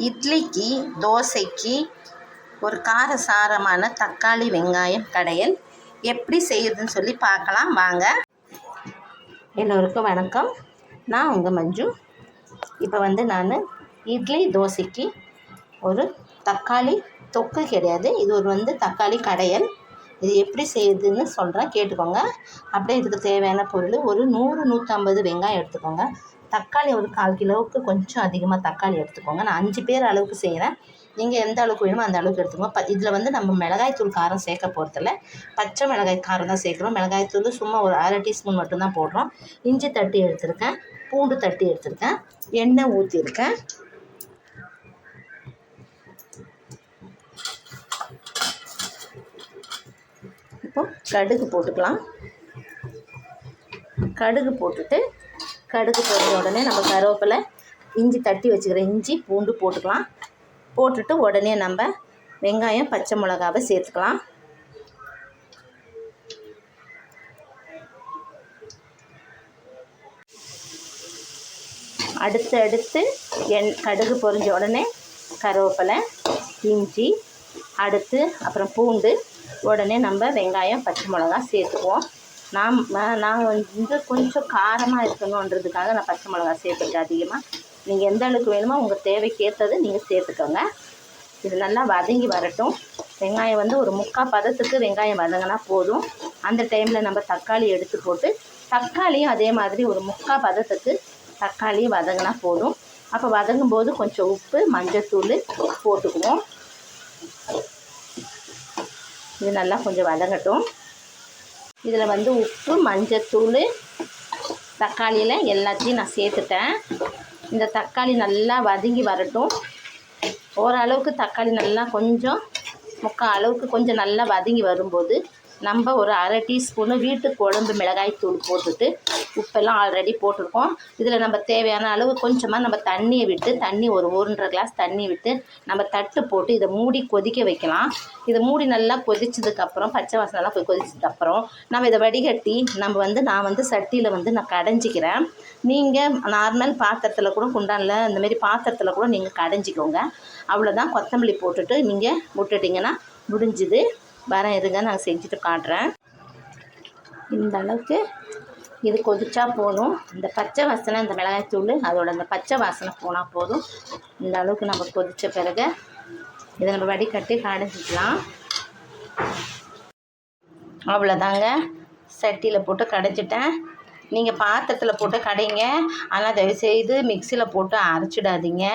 இட்லிக்கு தோசைக்கு ஒரு காரசாரமான தக்காளி வெங்காயம் கடையல் எப்படி செய்யுதுன்னு சொல்லி பார்க்கலாம் வாங்க. எல்லோருக்கும் வணக்கம். நான் உங்கள் மஞ்சு. இப்போ நான் இட்லி தோசைக்கு ஒரு தக்காளி தொக்கு கிடையாது, இது ஒரு தக்காளி கடையல். இது எப்படி செய்யுதுன்னு சொல்கிறேன், கேட்டுக்கோங்க. அப்படியே இதுக்கு தேவையான பொருள் ஒரு 100-150 வெங்காயம் எடுத்துக்கோங்க. தக்காளி ஒரு 1/4 கிலோவுக்கு கொஞ்சம் அதிகமாக தக்காளி எடுத்துக்கோங்க. நான் 5 பேர் அளவுக்கு செய்கிறேன். நீங்கள் எந்த அளவுக்கு வேணுமோ அந்த அளவுக்கு எடுத்துக்கோங்க. இதில் நம்ம மிளகாய்த்தூள் காரம் சேர்க்க போகிறதில்ல, பச்சை மிளகாய் காரம் தான் சேர்க்குறோம். மிளகாய்த்தூள் சும்மா ஒரு 1/2 டீஸ்பூன் மட்டும்தான் போடுறோம். இஞ்சி தட்டி எடுத்துருக்கேன், பூண்டு தட்டி எடுத்துருக்கேன், எண்ணெய் ஊற்றிருக்கேன். இப்போ கடுகு போட்டுக்கலாம். கடுகு போட்டுட்டு கடுகு போட்ட உடனே நம்ம கருவேப்பிலை, இஞ்சி தட்டி வச்சுக்கிற இஞ்சி பூண்டு போட்டுக்கலாம். போட்டுட்டு உடனே நம்ம வெங்காயம் பச்சை மிளகாவை சேர்த்துக்கலாம். அடுத்து கடுகு பொரிஞ்ச உடனே கருவேப்பிலை, இஞ்சி, அப்புறம் பூண்டு, உடனே நம்ம வெங்காயம் பச்சை மிளகா சேர்த்துக்குவோம். நாங்கள் கொஞ்சம் காரமாக இருக்கணுன்றதுக்காக நான் பச்சை மிளகா சேர்த்துருக்கேன் அதிகமாக. நீங்கள் எந்த அளவுக்கு வேணுமோ உங்கள் தேவைக்கேற்றது நீங்கள் சேர்த்துக்கோங்க. இது நல்லா வதங்கி வரட்டும். வெங்காயம் ஒரு 3/4 பதத்துக்கு வெங்காயம் வதங்கினா போதும். அந்த டைமில் நம்ம தக்காளி எடுத்து போட்டு, தக்காளியும் அதே மாதிரி ஒரு 3/4 பதத்துக்கு தக்காளியும் வதங்கினா போதும். அப்போ வதங்கும்போது கொஞ்சம் உப்பு, மஞ்சத்தூள் போட்டுக்குவோம். இது நல்லா கொஞ்சம் வதங்கட்டும். இதில் உப்பு, மஞ்சத்தூள், தக்காளியில் எல்லாத்தையும் நான் சேர்த்துட்டேன். இந்த தக்காளி நல்லா வதங்கி வரட்டும். ஓரளவுக்கு தக்காளி நல்லா கொஞ்சம் 3/4 அளவுக்கு கொஞ்சம் நல்லா வதங்கி வரும்போது நம்ம ஒரு 1/2 டீஸ்பூனு வீட்டு குழம்பு மிளகாய்த்தூள் போட்டுட்டு, உப்பெல்லாம் ஆல்ரெடி போட்டிருக்கோம். இதில் நம்ம தேவையான அளவு கொஞ்சமாக நம்ம தண்ணியை விட்டு, ஒரு 1.5 கிளாஸ் தண்ணி விட்டு நம்ம தட்டு போட்டு இதை மூடி கொதிக்க வைக்கலாம். இதை மூடி நல்லா கொதிச்சதுக்கப்புறம், பச்சை வாசனைலாம் போய் கொதிச்சதுக்கப்புறம் நம்ம இதை வடிகட்டி நான் சட்டியில் நான் கடைஞ்சிக்கிறேன். நீங்கள் நார்மல் பாத்திரத்தில் கூட, குண்டானில் இந்தமாரி பாத்திரத்தில் கூட நீங்கள் கடைஞ்சிக்கோங்க. அவ்வளோதான். கொத்தமல்லி போட்டுட்டு நீங்கள் விட்டுட்டிங்கன்னா முடிஞ்சுது. இருங்க, நான் செஞ்சுட்டு காட்டுறேன். இந்த அளவுக்கு இது கொதிச்சா போதும். இந்த பச்சை வாசனை, இந்த மிளகாய்த்தூள் அதோட அந்த பச்சை வாசனை போனால் போதும். இந்த அளவுக்கு நம்ம கொதித்த பிறகு இதை நம்ம வடிகட்டி கடைஞ்சிக்கலாம். அவ்வளோதாங்க, சட்டியில் போட்டு கடைஞ்சிட்டேன். நீங்கள் பாத்திரத்தில் போட்டு கடைங்க. ஆனால் தயவுசெய்து மிக்சியில் போட்டு அரைச்சிடாதீங்க.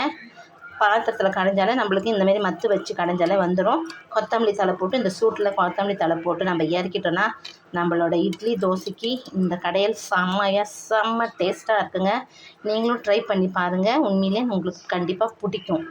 பாத்திரத்தில் கடைஞ்சாலே நம்மளுக்கு இந்தமாரி மத்து வச்சு கடைஞ்சாலே வந்துடும். கொத்தமல்லி தழை போட்டு, இந்த சூட்டில் கொத்தமல்லி தழை போட்டு நம்ம இறக்கிட்டோன்னா நம்மளோட இட்லி தோசைக்கு இந்த கடையல் செம்ம டேஸ்ட்டாக இருக்குங்க. நீங்களும் ட்ரை பண்ணி பாருங்கள். உண்மையிலே உங்களுக்கு கண்டிப்பாக பிடிக்கும்.